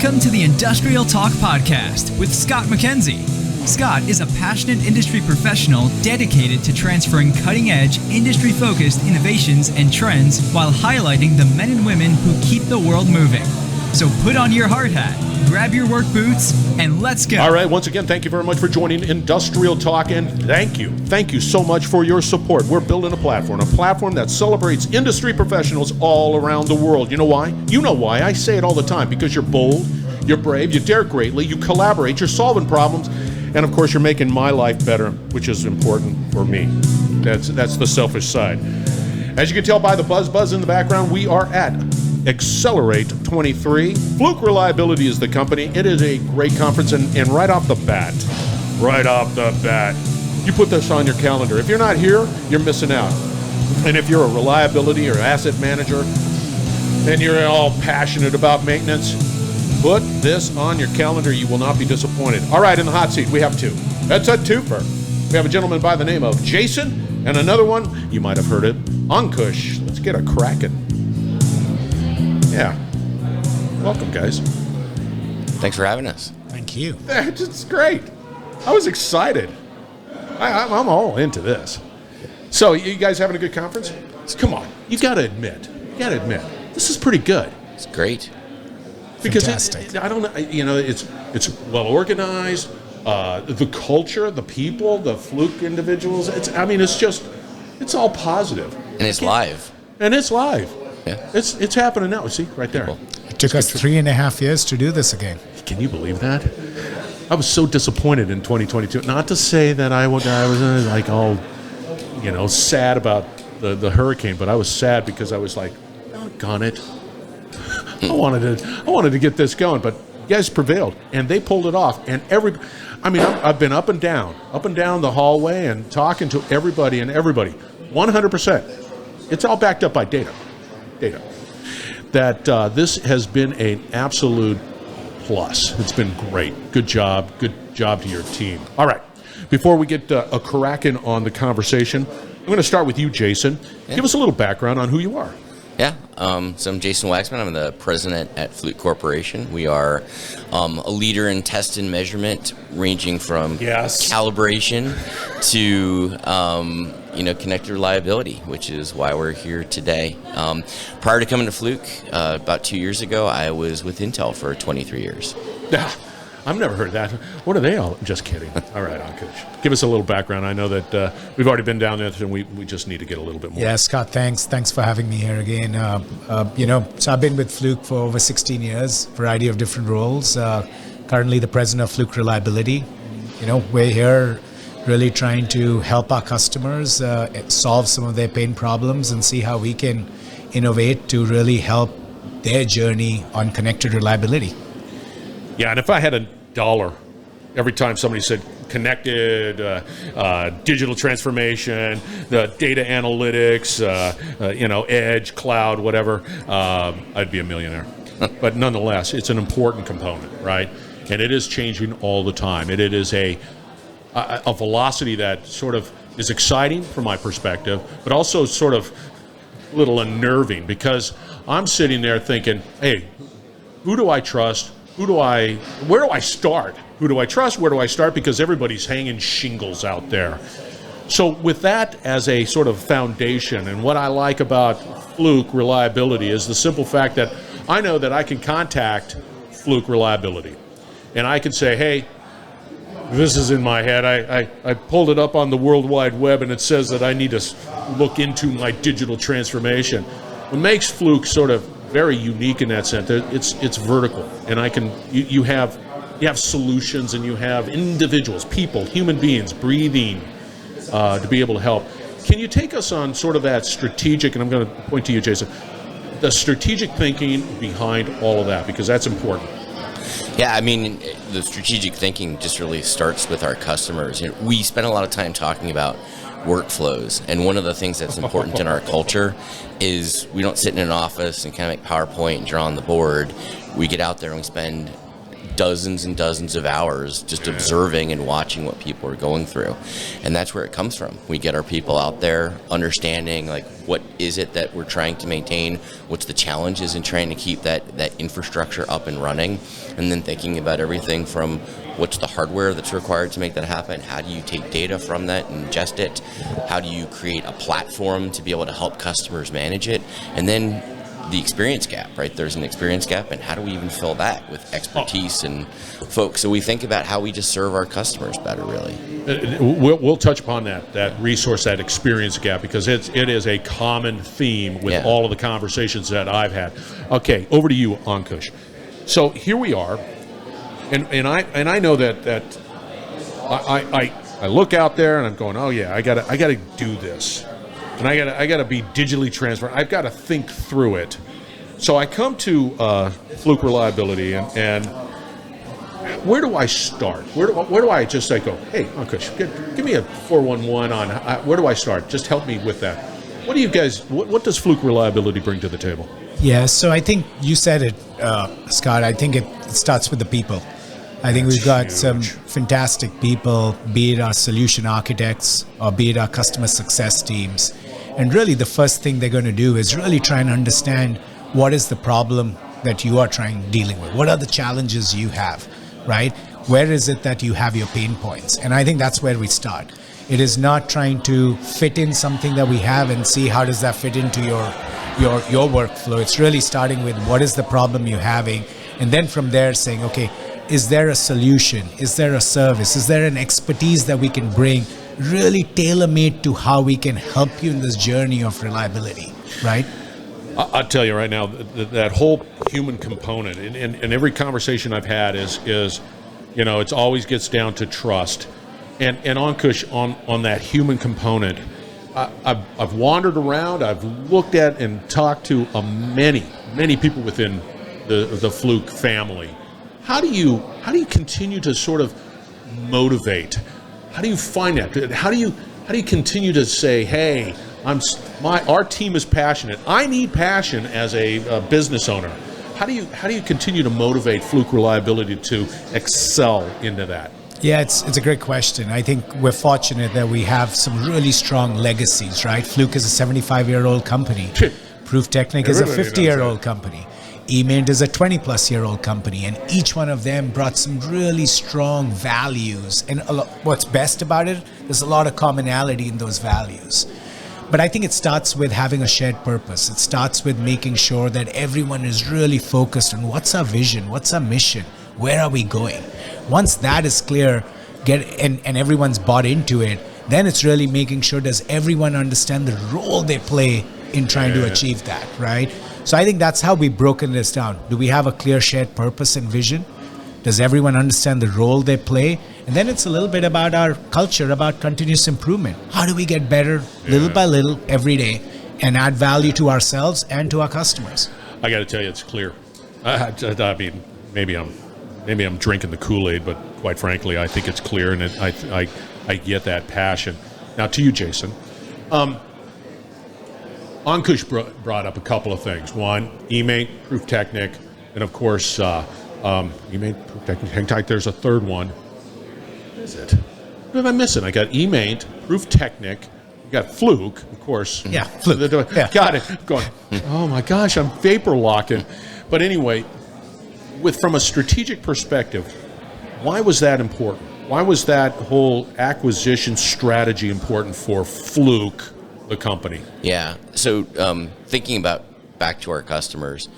Welcome to the Industrial Talk Podcast with Scott McKenzie. Scott is a passionate industry professional dedicated to transferring cutting-edge, industry-focused innovations and trends while highlighting the men and women who keep the world moving. So put on your hard hat, grab your work boots, and let's go. All right, once again, thank you very much for joining Industrial Talk, and thank you so much for your support. We're building a platform that celebrates industry professionals all around the world. You know why? You know why. I say it all the time, because you're bold, you're brave, you dare greatly, you collaborate, you're solving problems, and of course, you're making my life better, which is important for me. That's the selfish side. As you can tell by the buzz in the background, we are at Xcelerate 23. Fluke Reliability is the company. It is a great conference, and right off the bat, you put this on your calendar. If you're not here, you're missing out. And if you're a reliability or asset manager, and you're all passionate about maintenance, put this on your calendar. You will not be disappointed. All right, in the hot seat, we have two. That's a twofer. We have a gentleman by the name of Jason, and another one, you might have heard it, Ankush. Let's get a crackin'. Yeah. Welcome, guys. Thanks for having us. Thank you. It's great. I was excited. I'm all into this. So, you guys having a good conference? Come on. You got to admit. This is pretty good. It's great. Because fantastic. I don't know, it's well organized. The culture, the people, the Fluke individuals. It's all positive. And it's live. Yeah. It's happening now. See, right there. It took us 3.5 years to do this again. Can you believe that? I was so disappointed in 2022. Not to say that I was like all, sad about the hurricane, but I was sad because I was like, doggone it. I wanted to get this going, but you guys prevailed, and they pulled it off. And I've been up and down the hallway and talking to everybody, 100%. It's all backed up by data. That this has been an absolute plus. It's been great. Good job to your team. All right, before we get a cracking on the conversation, I'm going to start with you, Jason. Yeah. Give us a little background on who you are. Yeah, so I'm Jason Waxman. I'm the president at Fluke Corporation. We are a leader in test and measurement, ranging from calibration to connected reliability, which is why we're here today. Prior to coming to Fluke, about 2 years ago, I was with Intel for 23 years. I've never heard that. What are they all? Just kidding. All right, Ankush. Give us a little background. I know that we've already been down there, and we just need to get a little bit more. Yeah, Scott, thanks for having me here again. So I've been with Fluke for over 16 years, variety of different roles. Currently the president of Fluke Reliability. We're here really trying to help our customers solve some of their pain problems and see how we can innovate to really help their journey on connected reliability. Yeah, and if I had $1 every time somebody said connected, digital transformation, the data analytics, edge, cloud, whatever, I'd be a millionaire. But nonetheless, it's an important component, right? And it is changing all the time. It is a velocity that sort of is exciting from my perspective, but also sort of a little unnerving, because I'm sitting there thinking, hey, who do I trust? Where do I start? Who do I trust? Where do I start? Because everybody's hanging shingles out there. So with that as a sort of foundation, and what I like about Fluke Reliability is the simple fact that I know that I can contact Fluke Reliability, and I can say, hey, this is in my head. I pulled it up on the World Wide Web, and it says that I need to look into my digital transformation. What makes Fluke sort of very unique in that sense, it's vertical, and you have solutions, and you have individuals, people, human beings breathing to be able to help. Can you take us on sort of that strategic, and I'm going to point to you, Jason, the strategic thinking behind all of that, because that's important. Yeah, the strategic thinking just really starts with our customers. We spend a lot of time talking about workflows, and one of the things that's important in our culture is we don't sit in an office and kind of make PowerPoint and draw on the board. We get out there and we spend dozens and dozens of hours just observing and watching what people are going through. And that's where it comes from. We get our people out there understanding, like, what is it that we're trying to maintain, what's the challenges in trying to keep that infrastructure up and running, and then thinking about everything from what's the hardware that's required to make that happen, how do you take data from that and ingest it, how do you create a platform to be able to help customers manage it, and then the experience gap, right? There's an experience gap, and how do we even fill that with expertise and folks? So we think about how we just serve our customers better, really. We'll touch upon that resource, that experience gap, because it is a common theme with all of the conversations that I've had. Okay, over to you, Ankush. So here we are, and I know that I look out there and I'm going, oh yeah, I gotta do this. And I gotta be digitally transparent. I've got to think through it. So I come to Fluke Reliability, and where do I start? Where do I just say, go, hey, Ankush, give me a 411 on where do I start? Just help me with that. What do you guys? What does Fluke Reliability bring to the table? Yeah, so I think you said it, Scott. I think it starts with the people. I think we've got some fantastic people, be it our solution architects or be it our customer success teams. And really the first thing they're going to do is really try and understand what is the problem that you are dealing with. What are the challenges you have, right? Where is it that you have your pain points? And I think that's where we start. It is not trying to fit in something that we have and see how does that fit into your workflow. It's really starting with what is the problem you're having, and then from there saying, okay, is there a solution? Is there a service? Is there an expertise that we can bring, really tailor-made to how we can help you in this journey of reliability, right? I'll tell you right now, that whole human component, and every conversation I've had is, it always gets down to trust. And Ankush, on that human component, I've wandered around, I've looked at and talked to many people within the Fluke family. How do you continue to sort of motivate? How do you find that? How do you continue to say, hey, our team is passionate. I need passion as a business owner. How do you continue to motivate Fluke Reliability to excel into that? Yeah, it's a great question. I think we're fortunate that we have some really strong legacies, right? Fluke is a 75-year-old company. Proof Technic is a 50-year-old company. eMaint is a 20-plus-year-old company, and each one of them brought some really strong values. And what's best about it, there's a lot of commonality in those values. But I think it starts with having a shared purpose. It starts with making sure that everyone is really focused on what's our vision, what's our mission, where are we going. Once that is clear, and everyone's bought into it, then it's really making sure does everyone understand the role they play in trying to achieve that, right? So I think that's how we've broken this down. Do we have a clear shared purpose and vision? Does everyone understand the role they play? And then it's a little bit about our culture, about continuous improvement. How do we get better little by little every day and add value to ourselves and to our customers? I got to tell you, it's clear. I mean, maybe I'm drinking the Kool-Aid, but quite frankly, I think it's clear, and I get that passion. Now to you, Jason. Ankush brought up a couple of things. One, eMaint, Proof Technic, and of course, eMaint, Proof Technic. Hang tight, there's a third one. What is it? What am I missing? I got eMaint, Proof Technic, you got Fluke, of course. Yeah, Fluke. Yeah. Got it. Going, oh my gosh, I'm vapor locking. But anyway, from a strategic perspective, why was that important? Why was that whole acquisition strategy important for Fluke, the company? Yeah. So thinking about back to our customers,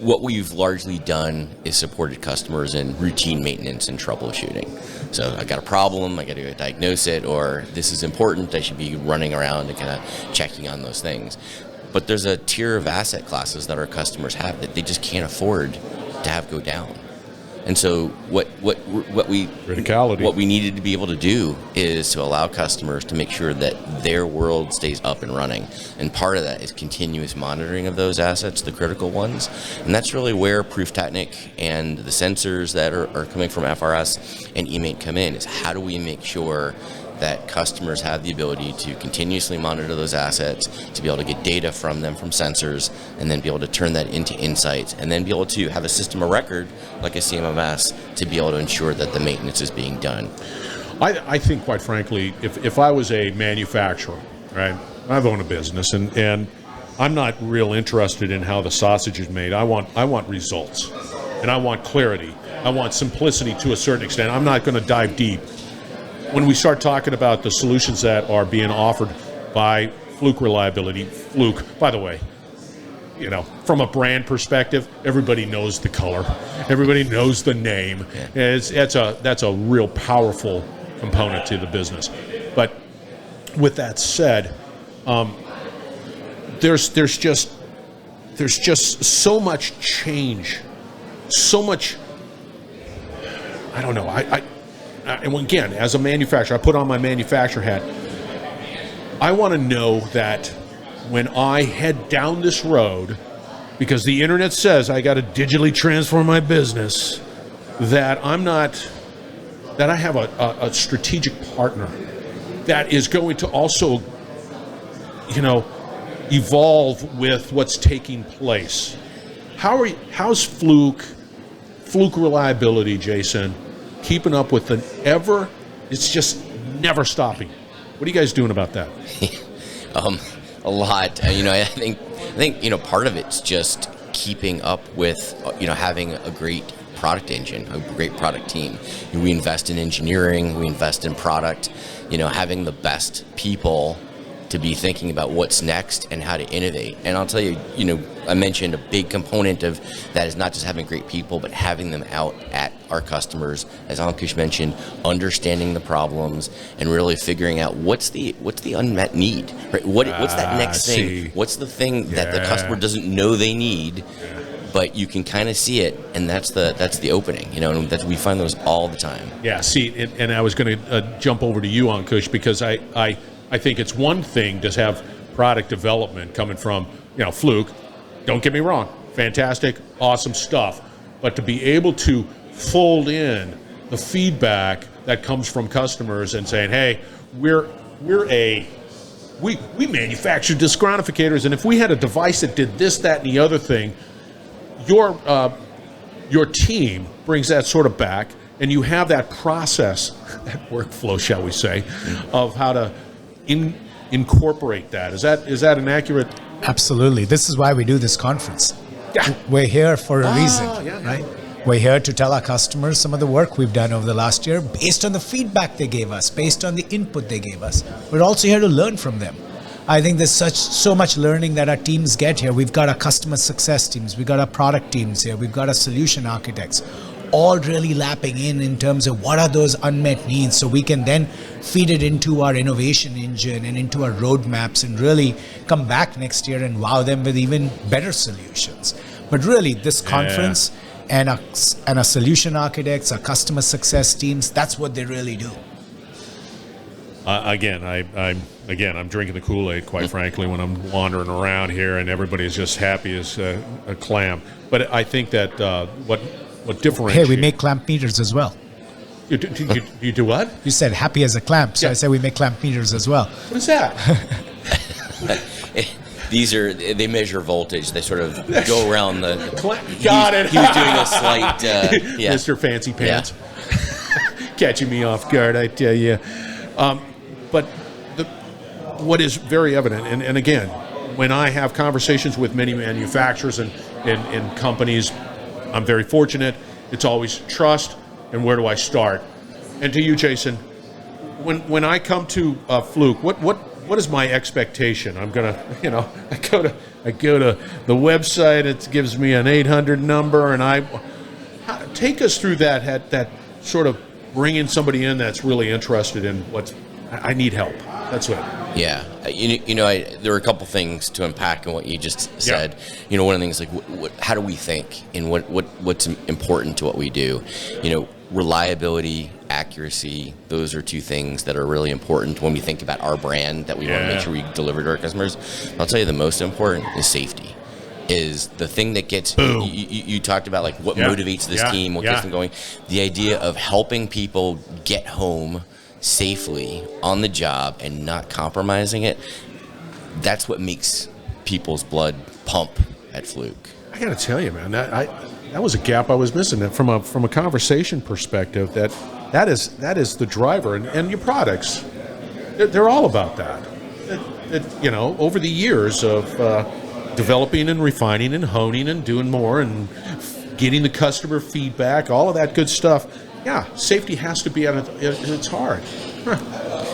what we've largely done is supported customers in routine maintenance and troubleshooting. So I got a problem, I got to go diagnose it, or this is important, I should be running around and kind of checking on those things. But there's a tier of asset classes that our customers have that they just can't afford to have go down. And so what we needed to be able to do is to allow customers to make sure that their world stays up and running. And part of that is continuous monitoring of those assets, the critical ones. And that's really where Proof Technic and the sensors that are coming from FRS and eMaint come in, is how do we make sure that customers have the ability to continuously monitor those assets, to be able to get data from them from sensors, and then be able to turn that into insights, and then be able to have a system of record like a CMMS to be able to ensure that the maintenance is being done. I think, quite frankly, if I was a manufacturer, right, I've owned a business, and I'm not real interested in how the sausage is made. I want results, and I want clarity. I want simplicity to a certain extent. I'm not going to dive deep. When we start talking about the solutions that are being offered by Fluke Reliability, Fluke, by the way, you know, from a brand perspective, everybody knows the color, everybody knows the name. That's a real powerful component to the business. But with that said, there's just so much change, so much. I don't know. And again, as a manufacturer, I put on my manufacturer hat. I want to know that when I head down this road, because the internet says I got to digitally transform my business, that I have a strategic partner that is going to also, evolve with what's taking place. How's Fluke Reliability, Jason, keeping up with it's just never stopping? What are you guys doing about that? A lot. I think part of it's just keeping up with, having a great product engine, a great product team. We invest in engineering, we invest in product, having the best people to be thinking about what's next and how to innovate. And I'll tell you, I mentioned a big component of that is not just having great people, but having them out at our customers, as Ankush mentioned, understanding the problems and really figuring out what's the unmet need, right? What's that next thing? What's the thing that the customer doesn't know they need, but you can kind of see it, and that's the opening, and we find those all the time. Yeah, see, and I was going to jump over to you, Ankush, because I think it's one thing to have product development coming from, Fluke. Don't get me wrong, fantastic, awesome stuff. But to be able to fold in the feedback that comes from customers and saying, hey, we manufacture disc quantificators, and if we had a device that did this, that, and the other thing, your team brings that sort of back, and you have that process, that workflow, shall we say, of how to incorporate that. Is that an accurate? Absolutely. This is why we do this conference. Yeah. We're here for a reason, right? We're here to tell our customers some of the work we've done over the last year based on the feedback they gave us, based on the input they gave us. We're also here to learn from them. I think there's so much learning that our teams get here. We've got our customer success teams, we've got our product teams here, we've got our solution architects, all really lapping in terms of what are those unmet needs, so we can then feed it into our innovation engine and into our roadmaps and really come back next year and wow them with even better solutions. But really, this conference and our solution architects, our customer success teams, that's what they really do. I'm drinking the Kool-Aid, quite frankly, when I'm wandering around here and everybody's just happy as a clam. But I think that what differentiates... Hey, we make clamp meters as well. You do what? You said happy as a clamp, so I said we make clamp meters as well. What is that? They measure voltage. They sort of go around the... Got it. He was doing a slight... Mr. Fancy Pants. Yeah. Catching me off guard, I tell you. But what is very evident, and again, when I have conversations with many manufacturers and companies, I'm very fortunate. It's always trust and where do I start? And to you, Jason, when I come to Fluke, what is my expectation? I'm gonna, I go to the website. It gives me an 800 number, and take us through that sort of bringing somebody in that's really interested in I need help. That's what. Yeah, there were a couple things to unpack in what you just said. Yeah. One of the things how do we think, and what's important to what we do? Reliability, accuracy. Those are two things that are really important when we think about our brand that we want to make sure we deliver to our customers. I'll tell you, the most important is safety. Is the thing that gets you talked about, what motivates this team, what gets them going. The idea of helping people get home safely on the job and not compromising it, that's what makes people's blood pump at Fluke. I got to tell you, man, that was a gap I was missing. That from a conversation perspective, that is the driver, and your products, they're all about that. Over the years of developing and refining and honing and doing more and getting the customer feedback, all of that good stuff. Yeah, safety has to be at its heart.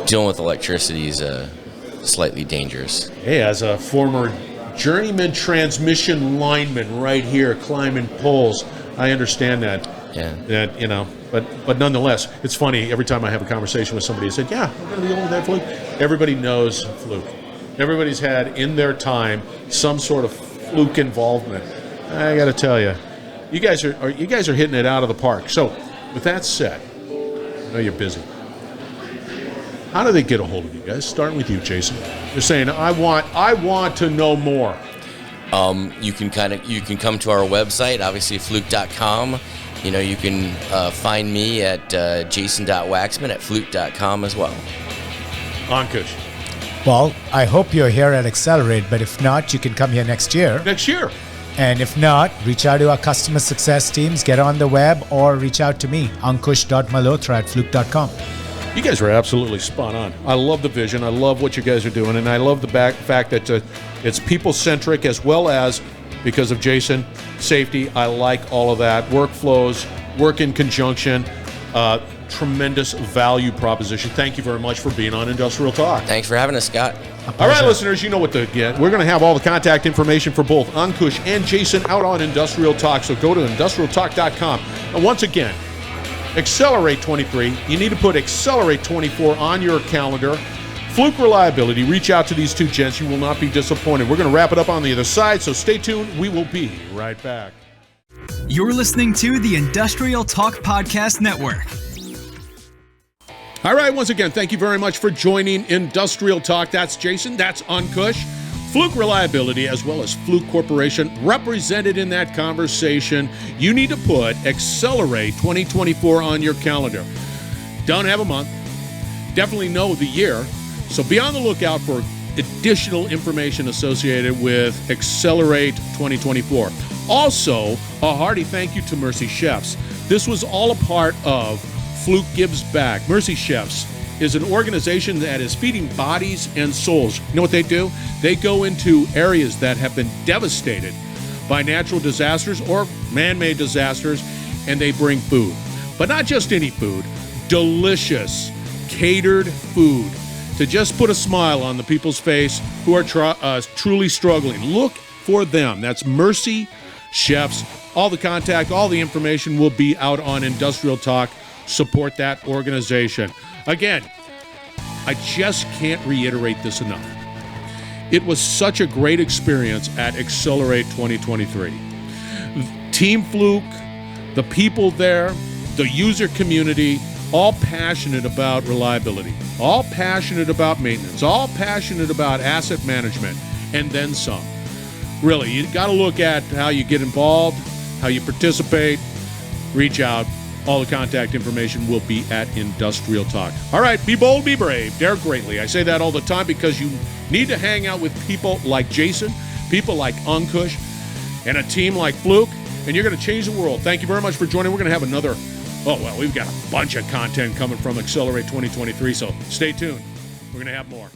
Dealing with electricity is slightly dangerous. Hey, as a former journeyman transmission lineman right here climbing poles, I understand that. Yeah. That, but nonetheless, it's funny, every time I have a conversation with somebody who said, yeah, we're going to be over that Fluke. Everybody knows Fluke. Everybody's had in their time some sort of Fluke involvement. I got to tell you, you guys are hitting it out of the park. So, with that said, I know you're busy. How do they get a hold of you guys? Starting with you, Jason. They're saying, I want to know more. You can come to our website, obviously fluke.com. You can find me at jason.waxman at fluke.com as well. Ankush. Well, I hope you're here at Xcelerate, but if not, you can come here next year. Next year. And if not, reach out to our customer success teams, get on the web, or reach out to me, ankush.malhotra at fluke.com. You guys are absolutely spot on. I love the vision. I love what you guys are doing, and I love the fact that it's people-centric as well as, because of Jason, safety. I like all of that. Workflows, work in conjunction, tremendous value proposition. Thank you very much for being on Industrial Talk. Thanks for having us, Scott. All right, listeners, you know what to get. We're going to have all the contact information for both Ankush and Jason out on Industrial Talk, so go to industrialtalk.com. And once again, Xcelerate 23. You need to put Xcelerate 24 on your calendar. Fluke Reliability. Reach out to these two gents. You will not be disappointed. We're going to wrap it up on the other side, so stay tuned. We will be right back. You're listening to the Industrial Talk Podcast Network. All right, once again, thank you very much for joining Industrial Talk. That's Jason. That's Ankush. Fluke Reliability, as well as Fluke Corporation, represented in that conversation. You need to put Xcelerate 2024 on your calendar. Don't have a month. Definitely know the year. So be on the lookout for additional information associated with Xcelerate 2024. Also, a hearty thank you to Mercy Chefs. This was all a part of Fluke Gives Back. Mercy Chefs is an organization that is feeding bodies and souls. You know what they do? They go into areas that have been devastated by natural disasters or man-made disasters, and they bring food. But not just any food, delicious, catered food to just put a smile on the people's face who are truly struggling. Look for them. That's Mercy Chefs. All the contact, all the information will be out on Industrial Talk. Support that organization. Again, I just can't reiterate this enough. It was such a great experience at Xcelerate 2023. Team Fluke, the people there, the user community, all passionate about reliability, all passionate about maintenance, all passionate about asset management, and then some. Really, you got to look at how you get involved, how you participate, reach out. All the contact information will be at Industrial Talk. All right, be bold, be brave, dare greatly. I say that all the time because you need to hang out with people like Jason, people like Ankush, and a team like Fluke, and you're going to change the world. Thank you very much for joining. We're going to have another, we've got a bunch of content coming from Xcelerate 2023, so stay tuned. We're going to have more.